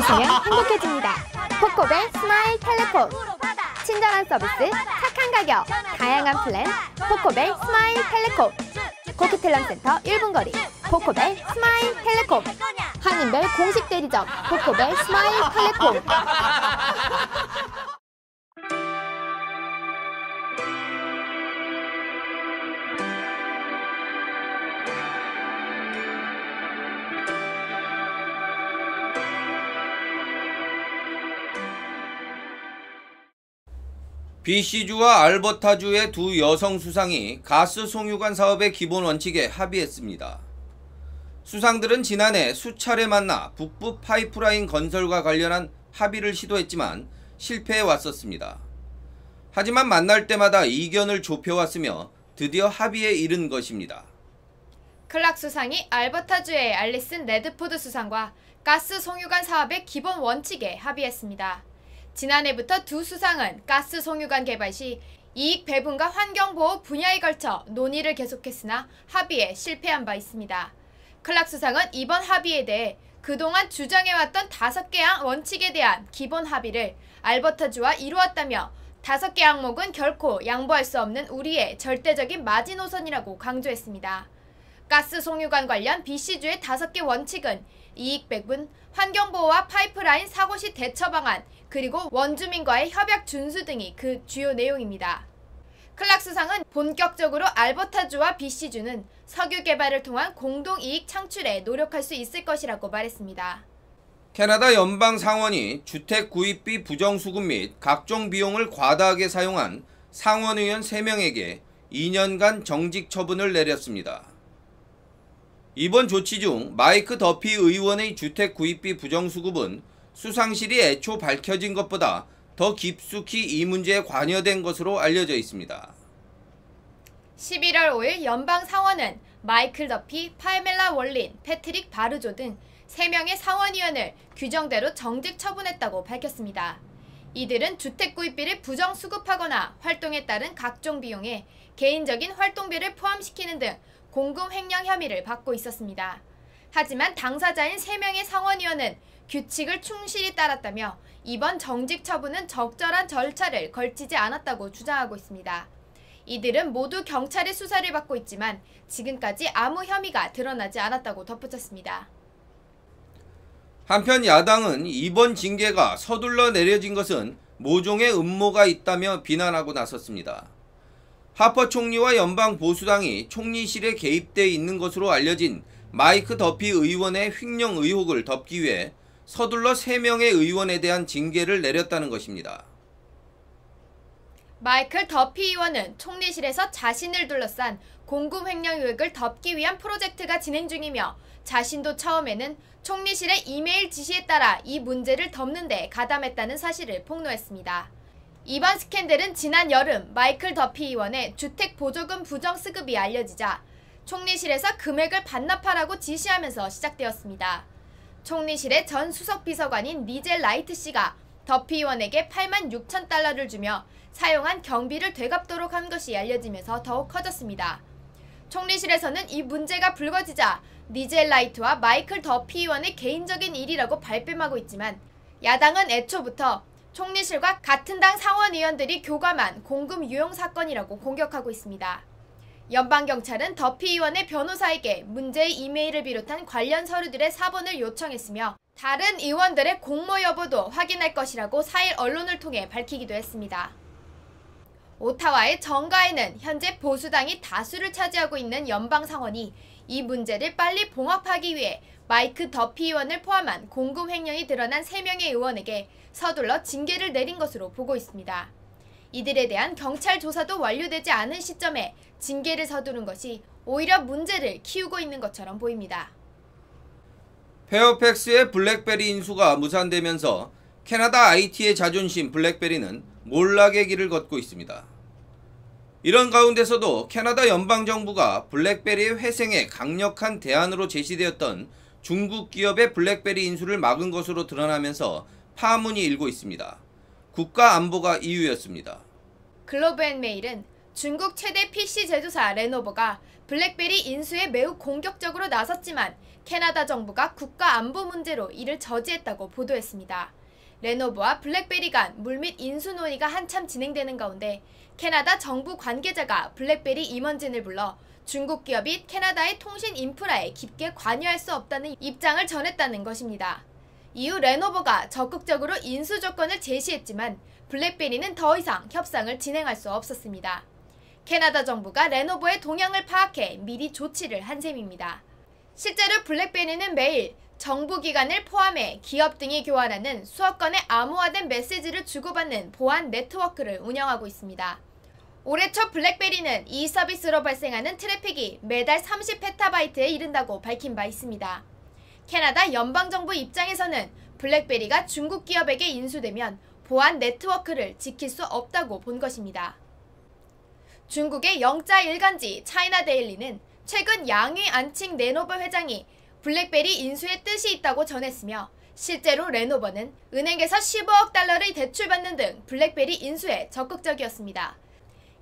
웃으면 행복해집니다. 코코벨 스마일 텔레폰. 친절한 서비스, 착한 가격, 다양한 플랜. 코코벨 스마일 텔레콤. 코키텔남센터 1분 거리. 코코벨 스마일 텔레콤. 한인벨 공식 대리점. 코코벨 스마일 텔레콤. BC주와 알버타주의 두 여성 수상이 가스 송유관 사업의 기본 원칙에 합의했습니다. 수상들은 지난해 수차례 만나 북부 파이프라인 건설과 관련한 합의를 시도했지만 실패해 왔었습니다. 하지만 만날 때마다 이견을 좁혀왔으며 드디어 합의에 이른 것입니다. 클락 수상이 알버타주의 알리슨 레드포드 수상과 가스 송유관 사업의 기본 원칙에 합의했습니다. 지난해부터 두 수상은 가스 송유관 개발 시 이익 배분과 환경보호 분야에 걸쳐 논의를 계속했으나 합의에 실패한 바 있습니다. 클락 수상은 이번 합의에 대해 그동안 주장해왔던 5개 원칙에 대한 기본 합의를 알버타주와 이루었다며 5개 항목은 결코 양보할 수 없는 우리의 절대적인 마지노선이라고 강조했습니다. 가스 송유관 관련 BC주의 5개 원칙은 이익 배분, 환경보호와 파이프라인 사고 시 대처 방안, 그리고 원주민과의 협약 준수 등이 그 주요 내용입니다. 클락 수상은 본격적으로 알버타주와 BC주는 석유 개발을 통한 공동이익 창출에 노력할 수 있을 것이라고 말했습니다. 캐나다 연방 상원이 주택 구입비 부정수급 및 각종 비용을 과다하게 사용한 상원의원 3명에게 2년간 정직 처분을 내렸습니다. 이번 조치 중 마이크 더피 의원의 주택 구입비 부정수급은 수상실이 애초 밝혀진 것보다 더 깊숙이 이 문제에 관여된 것으로 알려져 있습니다. 11월 5일 연방 상원은 마이클 더피, 파멜라 월린, 패트릭 바르조 등 3명의 상원의원을 규정대로 정직 처분했다고 밝혔습니다. 이들은 주택 구입비를 부정수급하거나 활동에 따른 각종 비용에 개인적인 활동비를 포함시키는 등 공금 횡령 혐의를 받고 있었습니다. 하지만 당사자인 3명의 상원의원은 규칙을 충실히 따랐다며 이번 정직 처분은 적절한 절차를 걸치지 않았다고 주장하고 있습니다. 이들은 모두 경찰의 수사를 받고 있지만 지금까지 아무 혐의가 드러나지 않았다고 덧붙였습니다. 한편 야당은 이번 징계가 서둘러 내려진 것은 모종의 음모가 있다며 비난하고 나섰습니다. 하퍼 총리와 연방 보수당이 총리실에 개입돼 있는 것으로 알려진 마이크 더피 의원의 횡령 의혹을 덮기 위해 서둘러 3명의 의원에 대한 징계를 내렸다는 것입니다. 마이클 더피 의원은 총리실에서 자신을 둘러싼 공금 횡령 의혹을 덮기 위한 프로젝트가 진행 중이며 자신도 처음에는 총리실의 이메일 지시에 따라 이 문제를 덮는 데 가담했다는 사실을 폭로했습니다. 이번 스캔들은 지난 여름 마이클 더피 의원의 주택보조금 부정수급이 알려지자 총리실에서 금액을 반납하라고 지시하면서 시작되었습니다. 총리실의 전 수석비서관인 니젤 라이트 씨가 더피 의원에게 86,000달러를 주며 사용한 경비를 되갚도록 한 것이 알려지면서 더욱 커졌습니다. 총리실에서는 이 문제가 불거지자 니젤 라이트와 마이클 더피 의원의 개인적인 일이라고 발뺌하고 있지만 야당은 애초부터 총리실과 같은 당 상원의원들이 교감한 공금 유용 사건이라고 공격하고 있습니다. 연방경찰은 더피 의원의 변호사에게 문제의 이메일을 비롯한 관련 서류들의 사본을 요청했으며 다른 의원들의 공모 여부도 확인할 것이라고 4일 언론을 통해 밝히기도 했습니다. 오타와의 정가에는 현재 보수당이 다수를 차지하고 있는 연방상원이 이 문제를 빨리 봉합하기 위해 마이크 더피 의원을 포함한 공금 횡령이 드러난 3명의 의원에게 서둘러 징계를 내린 것으로 보고 있습니다. 이들에 대한 경찰 조사도 완료되지 않은 시점에 징계를 서두른 것이 오히려 문제를 키우고 있는 것처럼 보입니다. 페어팩스의 블랙베리 인수가 무산되면서 캐나다 IT의 자존심 블랙베리는 몰락의 길을 걷고 있습니다. 이런 가운데서도 캐나다 연방정부가 블랙베리의 회생에 강력한 대안으로 제시되었던 중국 기업의 블랙베리 인수를 막은 것으로 드러나면서 파문이 일고 있습니다. 국가 안보가 이유였습니다. 글로브앤메일은 중국 최대 PC 제조사 레노버가 블랙베리 인수에 매우 공격적으로 나섰지만 캐나다 정부가 국가 안보 문제로 이를 저지했다고 보도했습니다. 레노버와 블랙베리 간 물밑 인수 논의가 한참 진행되는 가운데 캐나다 정부 관계자가 블랙베리 임원진을 불러 중국 기업이 캐나다의 통신 인프라에 깊게 관여할 수 없다는 입장을 전했다는 것입니다. 이후 레노버가 적극적으로 인수 조건을 제시했지만 블랙베리는 더 이상 협상을 진행할 수 없었습니다. 캐나다 정부가 레노버의 동향을 파악해 미리 조치를 한 셈입니다. 실제로 블랙베리는 매일 정부 기관을 포함해 기업 등이 교환하는 수억 건의 암호화된 메시지를 주고받는 보안 네트워크를 운영하고 있습니다. 올해 초 블랙베리는 이 서비스로 발생하는 트래픽이 매달 30페타바이트에 이른다고 밝힌 바 있습니다. 캐나다 연방정부 입장에서는 블랙베리가 중국 기업에게 인수되면 보안 네트워크를 지킬 수 없다고 본 것입니다. 중국의 영자 일간지 차이나데일리는 최근 양위 안칭 레노버 회장이 블랙베리 인수의 뜻이 있다고 전했으며 실제로 레노버는 은행에서 15억 달러를 대출받는 등 블랙베리 인수에 적극적이었습니다.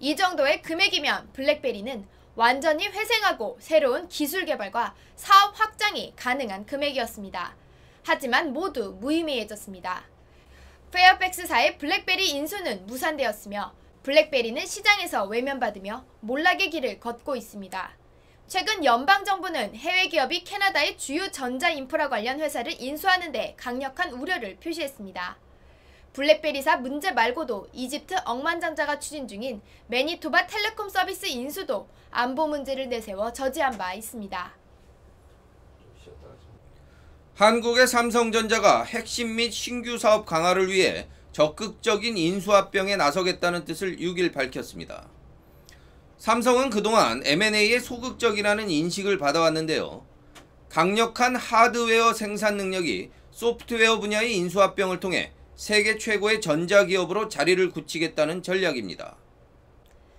이 정도의 금액이면 블랙베리는 완전히 회생하고 새로운 기술 개발과 사업 확장이 가능한 금액이었습니다. 하지만 모두 무의미해졌습니다. 페어팩스사의 블랙베리 인수는 무산되었으며 블랙베리는 시장에서 외면받으며 몰락의 길을 걷고 있습니다. 최근 연방정부는 해외 기업이 캐나다의 주요 전자인프라 관련 회사를 인수하는 데 강력한 우려를 표시했습니다. 블랙베리사 문제 말고도 이집트 억만장자가 추진 중인 매니토바 텔레콤 서비스 인수도 안보 문제를 내세워 저지한 바 있습니다. 한국의 삼성전자가 핵심 및 신규 사업 강화를 위해 적극적인 인수합병에 나서겠다는 뜻을 6일 밝혔습니다. 삼성은 그동안 M&A에 소극적이라는 인식을 받아왔는데요. 강력한 하드웨어 생산 능력이 소프트웨어 분야의 인수합병을 통해 세계 최고의 전자기업으로 자리를 굳히겠다는 전략입니다.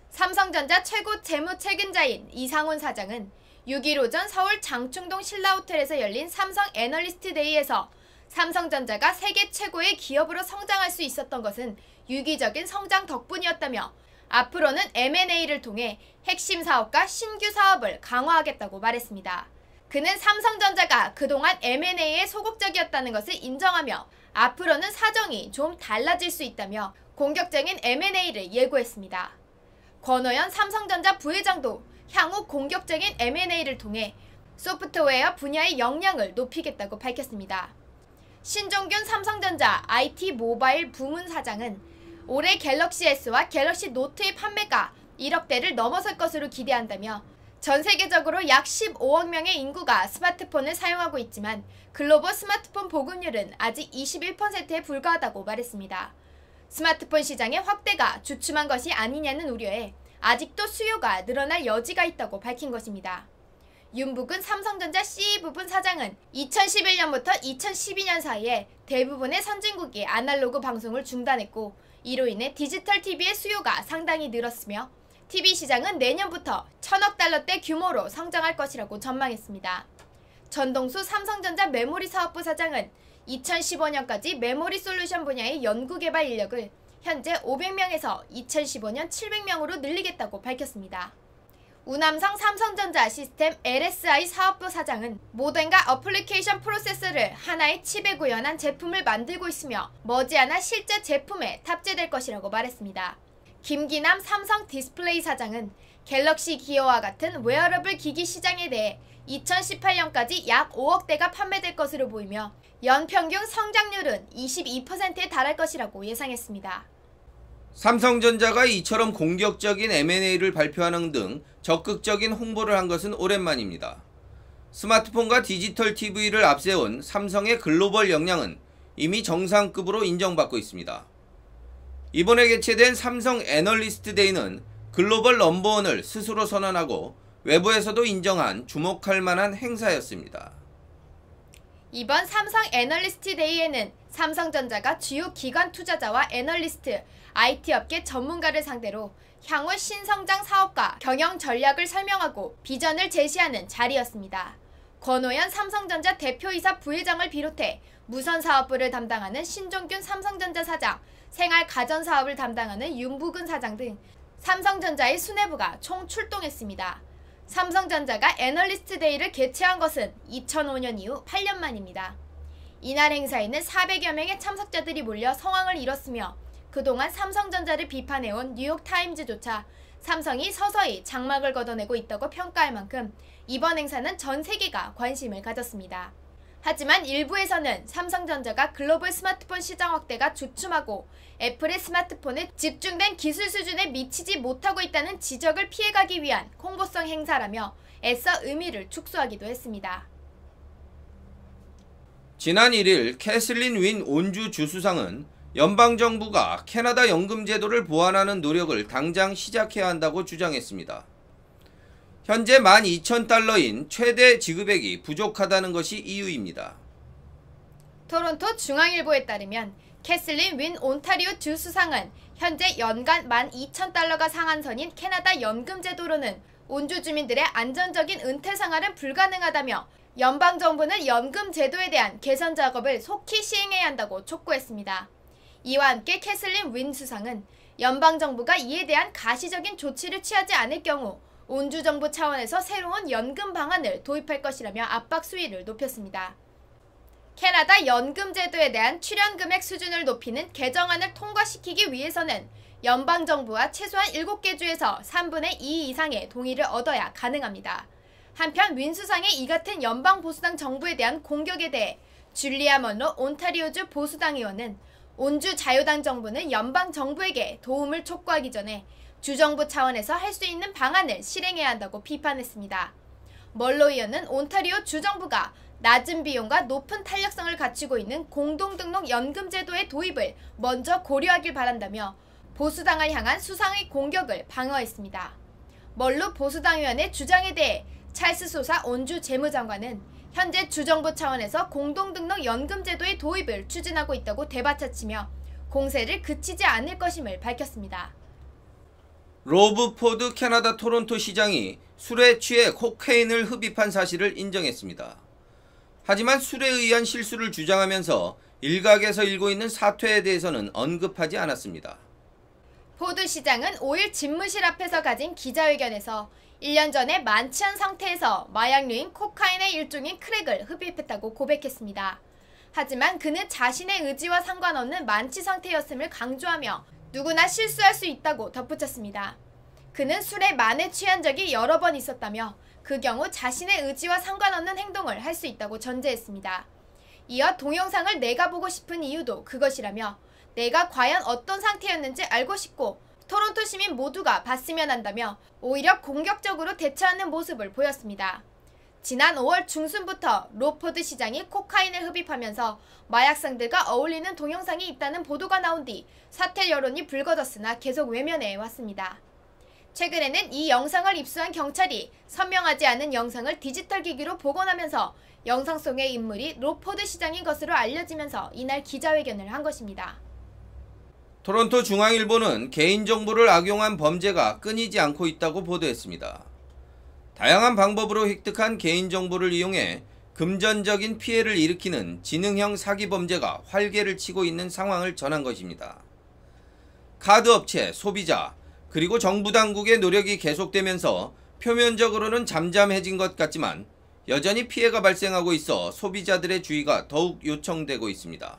삼성전자 최고 재무책임자인 이상훈 사장은 6일 오전 서울 장충동 신라호텔에서 열린 삼성 애널리스트 데이에서 삼성전자가 세계 최고의 기업으로 성장할 수 있었던 것은 유기적인 성장 덕분이었다며 앞으로는 M&A를 통해 핵심 사업과 신규 사업을 강화하겠다고 말했습니다. 그는 삼성전자가 그동안 M&A에 소극적이었다는 것을 인정하며 앞으로는 사정이 좀 달라질 수 있다며 공격적인 M&A를 예고했습니다. 권오현 삼성전자 부회장도 향후 공격적인 M&A를 통해 소프트웨어 분야의 역량을 높이겠다고 밝혔습니다. 신종균 삼성전자 IT 모바일 부문 사장은 올해 갤럭시 S와 갤럭시 노트의 판매가 1억 대를 넘어설 것으로 기대한다며 전 세계적으로 약 15억 명의 인구가 스마트폰을 사용하고 있지만 글로벌 스마트폰 보급률은 아직 21%에 불과하다고 말했습니다. 스마트폰 시장의 확대가 주춤한 것이 아니냐는 우려에 아직도 수요가 늘어날 여지가 있다고 밝힌 것입니다. 윤북은 삼성전자 CE 부분 사장은 2011년부터 2012년 사이에 대부분의 선진국이 아날로그 방송을 중단했고 이로 인해 디지털 TV의 수요가 상당히 늘었으며 TV 시장은 내년부터 1,000억 달러대 규모로 성장할 것이라고 전망했습니다. 전동수 삼성전자 메모리 사업부 사장은 2015년까지 메모리 솔루션 분야의 연구개발 인력을 현재 500명에서 2015년 700명으로 늘리겠다고 밝혔습니다. 우남성 삼성전자 시스템 LSI 사업부 사장은 모뎀과 어플리케이션 프로세서를 하나의 칩에 구현한 제품을 만들고 있으며 머지않아 실제 제품에 탑재될 것이라고 말했습니다. 김기남 삼성 디스플레이 사장은 갤럭시 기어와 같은 웨어러블 기기 시장에 대해 2018년까지 약 5억 대가 판매될 것으로 보이며 연평균 성장률은 22%에 달할 것이라고 예상했습니다. 삼성전자가 이처럼 공격적인 M&A를 발표하는 등 적극적인 홍보를 한 것은 오랜만입니다. 스마트폰과 디지털 TV를 앞세운 삼성의 글로벌 역량은 이미 정상급으로 인정받고 있습니다. 이번에 개최된 삼성 애널리스트 데이는 글로벌 넘버원을 스스로 선언하고 외부에서도 인정한 주목할 만한 행사였습니다. 이번 삼성 애널리스트 데이에는 삼성전자가 주요 기관 투자자와 애널리스트, IT업계 전문가를 상대로 향후 신성장 사업과 경영 전략을 설명하고 비전을 제시하는 자리였습니다. 권오현 삼성전자 대표이사 부회장을 비롯해 무선사업부를 담당하는 신종균 삼성전자 사장, 생활가전사업을 담당하는 윤부근 사장 등 삼성전자의 수뇌부가 총 출동했습니다. 삼성전자가 애널리스트 데이를 개최한 것은 2005년 이후 8년 만입니다. 이날 행사에는 400여 명의 참석자들이 몰려 성황을 이뤘으며 그동안 삼성전자를 비판해온 뉴욕타임즈조차 삼성이 서서히 장막을 걷어내고 있다고 평가할 만큼 이번 행사는 전 세계가 관심을 가졌습니다. 하지만 일부에서는 삼성전자가 글로벌 스마트폰 시장 확대가 주춤하고 애플의 스마트폰에 집중된 기술 수준에 미치지 못하고 있다는 지적을 피해가기 위한 홍보성 행사라며 애써 의미를 축소하기도 했습니다. 지난 1일 캐슬린 윈 온주 주수상은 연방정부가 캐나다 연금제도를 보완하는 노력을 당장 시작해야 한다고 주장했습니다. 현재 12,000달러인 최대 지급액이 부족하다는 것이 이유입니다. 토론토 중앙일보에 따르면 캐슬린 윈 온타리오 주수상은 현재 연간 12,000달러가 상한선인 캐나다 연금제도로는 온주 주민들의 안전적인 은퇴 생활은 불가능하다며 연방정부는 연금제도에 대한 개선 작업을 속히 시행해야 한다고 촉구했습니다. 이와 함께 캐슬린 윈 수상은 연방정부가 이에 대한 가시적인 조치를 취하지 않을 경우 온주 정부 차원에서 새로운 연금 방안을 도입할 것이라며 압박 수위를 높였습니다. 캐나다 연금 제도에 대한 출연 금액 수준을 높이는 개정안을 통과시키기 위해서는 연방정부와 최소한 7개 주에서 3분의 2 이상의 동의를 얻어야 가능합니다. 한편 윈 수상의 이 같은 연방보수당 정부에 대한 공격에 대해 줄리아 먼로 온타리오주 보수당 의원은 온주 자유당 정부는 연방정부에게 도움을 촉구하기 전에 주정부 차원에서 할 수 있는 방안을 실행해야 한다고 비판했습니다. 멀로 의원은 온타리오 주정부가 낮은 비용과 높은 탄력성을 갖추고 있는 공동등록 연금제도의 도입을 먼저 고려하길 바란다며 보수당을 향한 수상의 공격을 방어했습니다. 멀로 보수당 의원의 주장에 대해 찰스 소사 온주 재무장관은 현재 주정부 차원에서 공동등록 연금제도의 도입을 추진하고 있다고 대받아치며 공세를 그치지 않을 것임을 밝혔습니다. 로브 포드 캐나다 토론토 시장이 술에 취해 코케인을 흡입한 사실을 인정했습니다. 하지만 술에 의한 실수를 주장하면서 일각에서 일고 있는 사퇴에 대해서는 언급하지 않았습니다. 포드 시장은 5일 집무실 앞에서 가진 기자회견에서 1년 전에 만취한 상태에서 마약류인 코카인의 일종인 크랙을 흡입했다고 고백했습니다. 하지만 그는 자신의 의지와 상관없는 만취 상태였음을 강조하며 누구나 실수할 수 있다고 덧붙였습니다. 그는 술에 만에 취한 적이 여러 번 있었다며 그 경우 자신의 의지와 상관없는 행동을 할 수 있다고 전제했습니다. 이어 동영상을 내가 보고 싶은 이유도 그것이라며 내가 과연 어떤 상태였는지 알고 싶고 토론토 시민 모두가 봤으면 한다며 오히려 공격적으로 대처하는 모습을 보였습니다. 지난 5월 중순부터 로포드 시장이 코카인을 흡입하면서 마약상들과 어울리는 동영상이 있다는 보도가 나온 뒤 사퇴 여론이 불거졌으나 계속 외면해 왔습니다. 최근에는 이 영상을 입수한 경찰이 선명하지 않은 영상을 디지털 기기로 복원하면서 영상 속의 인물이 로포드 시장인 것으로 알려지면서 이날 기자회견을 한 것입니다. 토론토 중앙일보는 개인정보를 악용한 범죄가 끊이지 않고 있다고 보도했습니다. 다양한 방법으로 획득한 개인정보를 이용해 금전적인 피해를 일으키는 지능형 사기 범죄가 활개를 치고 있는 상황을 전한 것입니다. 카드업체, 소비자, 그리고 정부 당국의 노력이 계속되면서 표면적으로는 잠잠해진 것 같지만 여전히 피해가 발생하고 있어 소비자들의 주의가 더욱 요청되고 있습니다.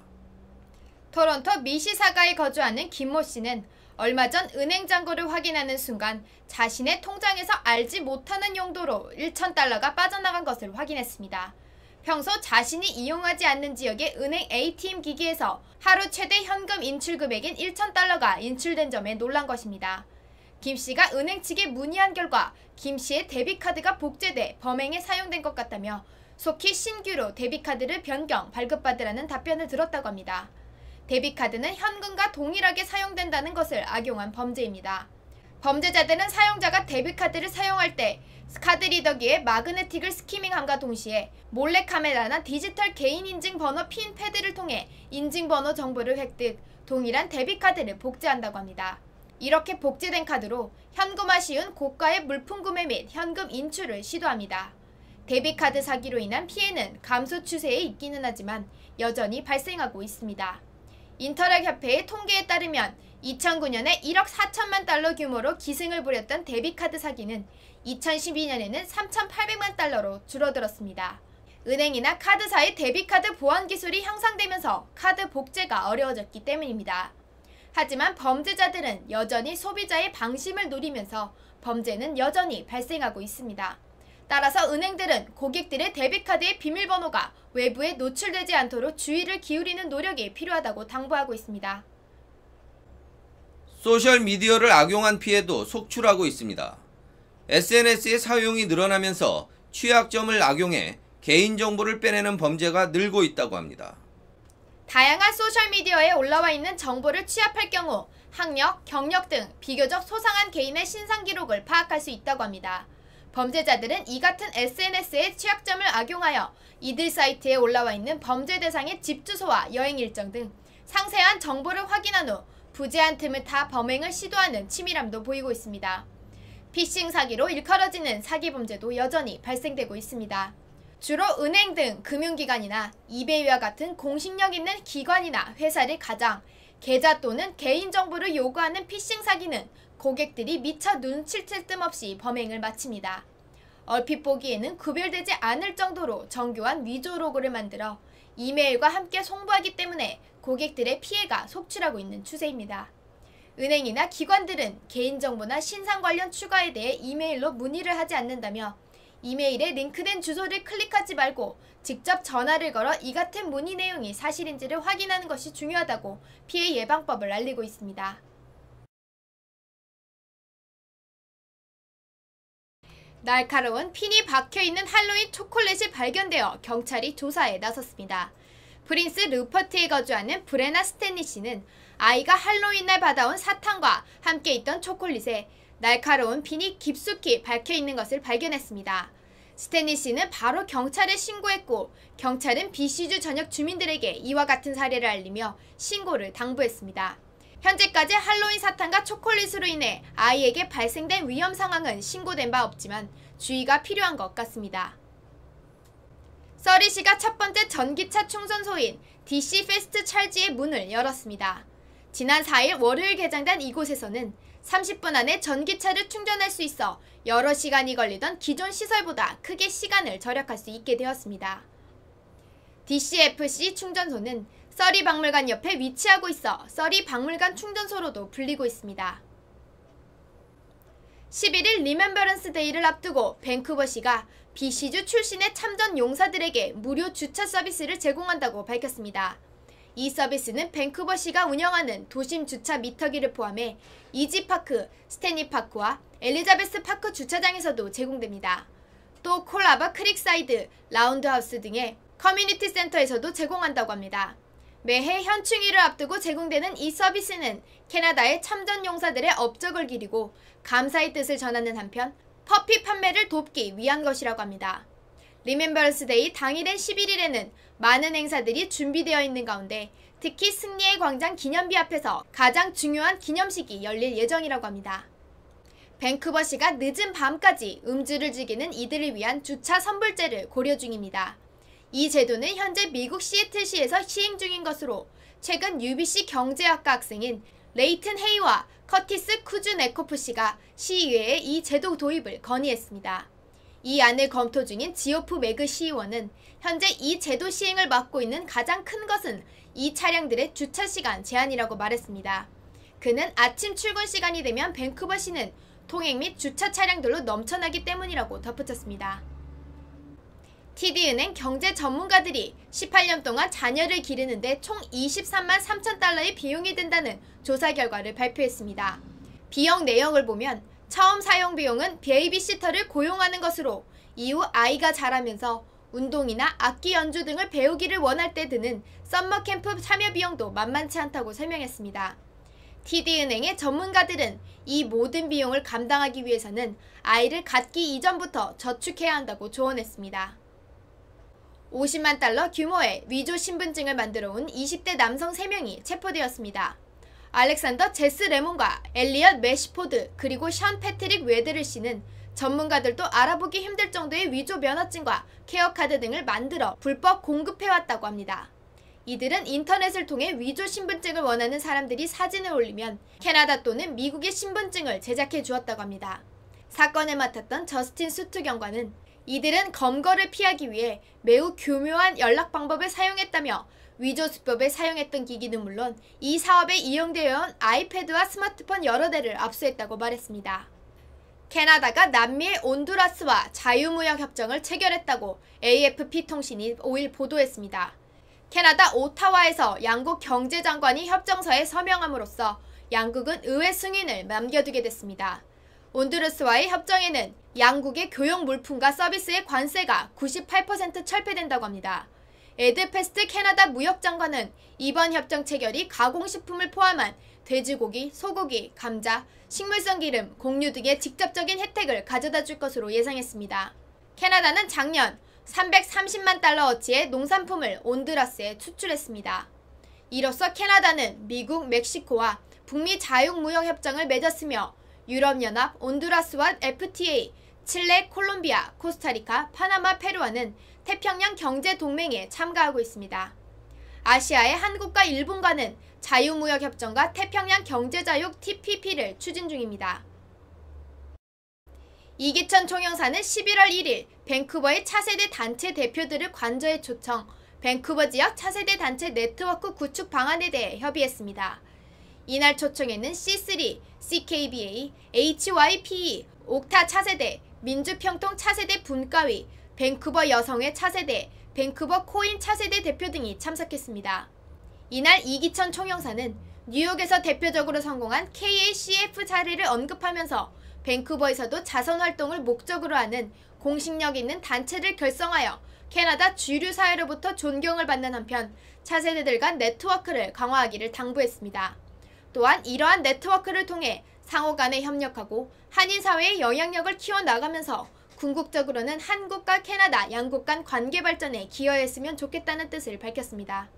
토론토 미시사가에 거주하는 김모 씨는 얼마 전 은행 잔고를 확인하는 순간 자신의 통장에서 알지 못하는 용도로 1,000달러가 빠져나간 것을 확인했습니다. 평소 자신이 이용하지 않는 지역의 은행 ATM 기기에서 하루 최대 현금 인출 금액인 1,000달러가 인출된 점에 놀란 것입니다. 김 씨가 은행 측에 문의한 결과 김 씨의 데비카드가 복제돼 범행에 사용된 것 같다며 속히 신규로 데비카드를 변경, 발급받으라는 답변을 들었다고 합니다. 데비카드는 현금과 동일하게 사용된다는 것을 악용한 범죄입니다. 범죄자들은 사용자가 데비카드를 사용할 때 카드리더기에 마그네틱을 스키밍함과 동시에 몰래카메라나 디지털 개인인증 번호 핀 패드를 통해 인증번호 정보를 획득, 동일한 데비카드를 복제한다고 합니다. 이렇게 복제된 카드로 현금화 쉬운 고가의 물품 구매 및 현금 인출을 시도합니다. 데비카드 사기로 인한 피해는 감소 추세에 있기는 하지만 여전히 발생하고 있습니다. 인터랙협회의 통계에 따르면 2009년에 1억 4천만 달러 규모로 기승을 부렸던 데비카드 사기는 2012년에는 3,800만 달러로 줄어들었습니다. 은행이나 카드사의 데비카드 보안 기술이 향상되면서 카드 복제가 어려워졌기 때문입니다. 하지만 범죄자들은 여전히 소비자의 방심을 노리면서 범죄는 여전히 발생하고 있습니다. 따라서 은행들은 고객들의 데비카드의 비밀번호가 외부에 노출되지 않도록 주의를 기울이는 노력이 필요하다고 당부하고 있습니다. 소셜미디어를 악용한 피해도 속출하고 있습니다. SNS의 사용이 늘어나면서 취약점을 악용해 개인정보를 빼내는 범죄가 늘고 있다고 합니다. 다양한 소셜미디어에 올라와 있는 정보를 취합할 경우 학력, 경력 등 비교적 소상한 개인의 신상 기록을 파악할 수 있다고 합니다. 범죄자들은 이 같은 SNS의 취약점을 악용하여 이들 사이트에 올라와 있는 범죄 대상의 집 주소와 여행 일정 등 상세한 정보를 확인한 후 부재한 틈을 타 범행을 시도하는 치밀함도 보이고 있습니다. 피싱 사기로 일컬어지는 사기 범죄도 여전히 발생되고 있습니다. 주로 은행 등 금융기관이나 이베이와 같은 공신력 있는 기관이나 회사를 가장 계좌 또는 개인정보를 요구하는 피싱 사기는 고객들이 미처 눈치챌 틈 없이 범행을 마칩니다. 얼핏 보기에는 구별되지 않을 정도로 정교한 위조 로고를 만들어 이메일과 함께 송부하기 때문에 고객들의 피해가 속출하고 있는 추세입니다. 은행이나 기관들은 개인정보나 신상 관련 추가에 대해 이메일로 문의를 하지 않는다며 이메일에 링크된 주소를 클릭하지 말고 직접 전화를 걸어 이 같은 문의 내용이 사실인지를 확인하는 것이 중요하다고 피해 예방법을 알리고 있습니다. 날카로운 핀이 박혀있는 할로윈 초콜릿이 발견되어 경찰이 조사에 나섰습니다. 프린스 루퍼트에 거주하는 브레나 스탠리 씨는 아이가 할로윈날 받아온 사탕과 함께 있던 초콜릿에 날카로운 핀이 깊숙이 박혀있는 것을 발견했습니다. 스탠리 씨는 바로 경찰에 신고했고 경찰은 BC주 전역 주민들에게 이와 같은 사례를 알리며 신고를 당부했습니다. 현재까지 할로윈 사탕과 초콜릿으로 인해 아이에게 발생된 위험 상황은 신고된 바 없지만 주의가 필요한 것 같습니다. 서리시가 첫 번째 전기차 충전소인 DC 패스트 찰지의 문을 열었습니다. 지난 4일 월요일 개장된 이곳에서는 30분 안에 전기차를 충전할 수 있어 여러 시간이 걸리던 기존 시설보다 크게 시간을 절약할 수 있게 되었습니다. DCFC 충전소는 서리 박물관 옆에 위치하고 있어 서리 박물관 충전소로도 불리고 있습니다. 11일 리멤버런스 데이를 앞두고 밴쿠버시가 BC주 출신의 참전 용사들에게 무료 주차 서비스를 제공한다고 밝혔습니다. 이 서비스는 밴쿠버시가 운영하는 도심 주차 미터기를 포함해 이지파크, 스탠리파크와 엘리자베스 파크 주차장에서도 제공됩니다. 또 콜라바 크릭사이드, 라운드하우스 등의 커뮤니티 센터에서도 제공한다고 합니다. 매해 현충일을 앞두고 제공되는 이 서비스는 캐나다의 참전 용사들의 업적을 기리고 감사의 뜻을 전하는 한편 퍼피 판매를 돕기 위한 것이라고 합니다. 리멤버런스 데이 당일인 11일에는 많은 행사들이 준비되어 있는 가운데 특히 승리의 광장 기념비 앞에서 가장 중요한 기념식이 열릴 예정이라고 합니다. 밴쿠버시가 늦은 밤까지 음주를 즐기는 이들을 위한 주차 선불제를 고려 중입니다. 이 제도는 현재 미국 시애틀시에서 시행 중인 것으로 최근 UBC 경제학과 학생인 레이튼 헤이와 커티스 쿠즈네코프 씨가 시의회에 이 제도 도입을 건의했습니다. 이 안을 검토 중인 지오프 매그 시의원은 현재 이 제도 시행을 맡고 있는 가장 큰 것은 이 차량들의 주차 시간 제한이라고 말했습니다. 그는 아침 출근 시간이 되면 밴쿠버시는 통행 및 주차 차량들로 넘쳐나기 때문이라고 덧붙였습니다. TD은행 경제 전문가들이 18년 동안 자녀를 기르는데 총 23만 3천 달러의 비용이 든다는 조사 결과를 발표했습니다. 비용 내역을 보면 처음 사용 비용은 베이비시터를 고용하는 것으로 이후 아이가 자라면서 운동이나 악기 연주 등을 배우기를 원할 때 드는 썸머 캠프 참여 비용도 만만치 않다고 설명했습니다. TD은행의 전문가들은 이 모든 비용을 감당하기 위해서는 아이를 갖기 이전부터 저축해야 한다고 조언했습니다. 50만 달러 규모의 위조 신분증을 만들어 온 20대 남성 3명이 체포되었습니다. 알렉산더 제스 레몬과 엘리엇 매시포드 그리고 션 패트릭 웨드르 씨는 전문가들도 알아보기 힘들 정도의 위조 면허증과 케어카드 등을 만들어 불법 공급해왔다고 합니다. 이들은 인터넷을 통해 위조 신분증을 원하는 사람들이 사진을 올리면 캐나다 또는 미국의 신분증을 제작해 주었다고 합니다. 사건을 맡았던 저스틴 수트 경관은 이들은 검거를 피하기 위해 매우 교묘한 연락 방법을 사용했다며 위조 수법에 사용했던 기기는 물론 이 사업에 이용되어 온 아이패드와 스마트폰 여러 대를 압수했다고 말했습니다. 캐나다가 남미의 온두라스와 자유무역 협정을 체결했다고 AFP 통신이 5일 보도했습니다. 캐나다 오타와에서 양국 경제장관이 협정서에 서명함으로써 양국은 의회 승인을 남겨두게 됐습니다. 온두라스와의 협정에는 양국의 교역 물품과 서비스의 관세가 98% 철폐된다고 합니다. 에드 페스트 캐나다 무역장관은 이번 협정 체결이 가공식품을 포함한 돼지고기, 소고기, 감자, 식물성 기름, 곡류 등의 직접적인 혜택을 가져다 줄 것으로 예상했습니다. 캐나다는 작년 330만 달러어치의 농산품을 온두라스에 수출했습니다. 이로써 캐나다는 미국, 멕시코와 북미 자유무역협정을 맺었으며 유럽연합, 온두라스와 FTA, 칠레, 콜롬비아, 코스타리카, 파나마, 페루와는 태평양 경제동맹에 참가하고 있습니다. 아시아의 한국과 일본과는 자유무역협정과 태평양 경제자유 TPP를 추진 중입니다. 이기천 총영사는 11월 1일 밴쿠버의 차세대 단체 대표들을 관저에 초청, 밴쿠버 지역 차세대 단체 네트워크 구축 방안에 대해 협의했습니다. 이날 초청에는 C3, CKBA, HYPE, 옥타 차세대, 민주평통 차세대 분과위, 밴쿠버 여성의 차세대, 밴쿠버 코인 차세대 대표 등이 참석했습니다. 이날 이기천 총영사는 뉴욕에서 대표적으로 성공한 KACF 사례를 언급하면서 밴쿠버에서도 자선활동을 목적으로 하는 공식력 있는 단체를 결성하여 캐나다 주류 사회로부터 존경을 받는 한편 차세대들 간 네트워크를 강화하기를 당부했습니다. 또한 이러한 네트워크를 통해 상호 간에 협력하고 한인 사회의 영향력을 키워나가면서 궁극적으로는 한국과 캐나다 양국 간 관계 발전에 기여했으면 좋겠다는 뜻을 밝혔습니다.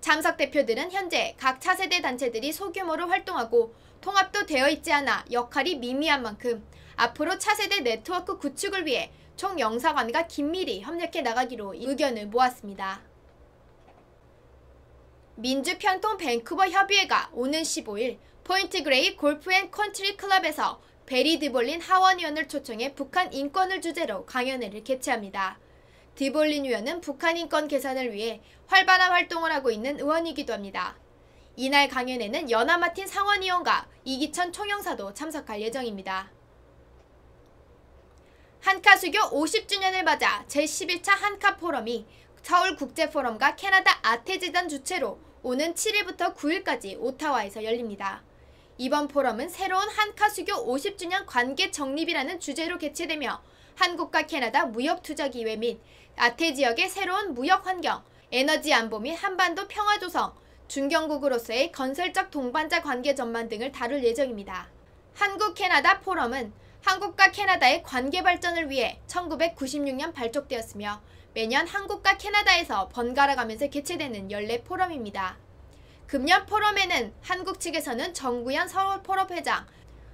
참석 대표들은 현재 각 차세대 단체들이 소규모로 활동하고 통합도 되어 있지 않아 역할이 미미한 만큼 앞으로 차세대 네트워크 구축을 위해 총영사관과 긴밀히 협력해 나가기로 의견을 모았습니다. 민주평통 밴쿠버 협의회가 오는 15일 포인트그레이 골프앤컨트리 클럽에서 베리 드볼린 하원 의원을 초청해 북한 인권을 주제로 강연회를 개최합니다. 드볼린 의원은 북한 인권 개선을 위해 활발한 활동을 하고 있는 의원이기도 합니다. 이날 강연회는 연하마틴 상원의원과 이기천 총영사도 참석할 예정입니다. 한카수교 50주년을 맞아 제11차 한카포럼이 서울국제포럼과 캐나다 아태재단 주최로 오는 7일부터 9일까지 오타와에서 열립니다. 이번 포럼은 새로운 한카수교 50주년 관계 정립이라는 주제로 개최되며 한국과 캐나다 무역투자기회 및 아태 지역의 새로운 무역 환경, 에너지 안보 및 한반도 평화 조성, 중견국으로서의 건설적 동반자 관계 전망 등을 다룰 예정입니다. 한국-캐나다 포럼은 한국과 캐나다의 관계 발전을 위해 1996년 발족되었으며 매년 한국과 캐나다에서 번갈아가면서 개최되는 연례 포럼입니다. 금년 포럼에는 한국 측에서는 정구현 서울포럼 회장,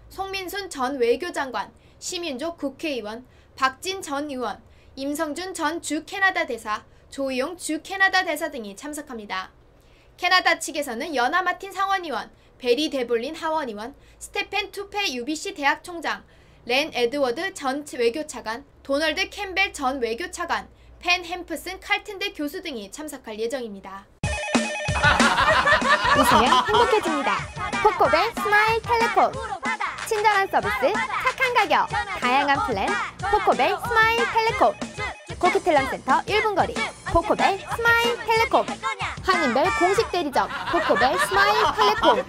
송민순 전 외교장관, 심윤조 국회의원, 박진 전 의원, 임성준 전 주 캐나다 대사, 조희용 주 캐나다 대사 등이 참석합니다. 캐나다 측에서는 연하마틴 상원의원, 베리 데볼린 하원의원, 스테펜 투페 UBC 대학 총장, 렌 에드워드 전 외교차관, 도널드 캠벨 전 외교차관, 펜 햄프슨 칼튼대 교수 등이 참석할 예정입니다. 웃으면 행복해집니다. 코코벨 스마일 텔레폰. 친절한 서비스, 착한 가격, 다양한 플랜, 코코벨 스마일 텔레콤. 코키텔람 센터 1분 거리, 코코벨 스마일 텔레콤. 한인벨 공식 대리점, 코코벨 스마일 텔레콤.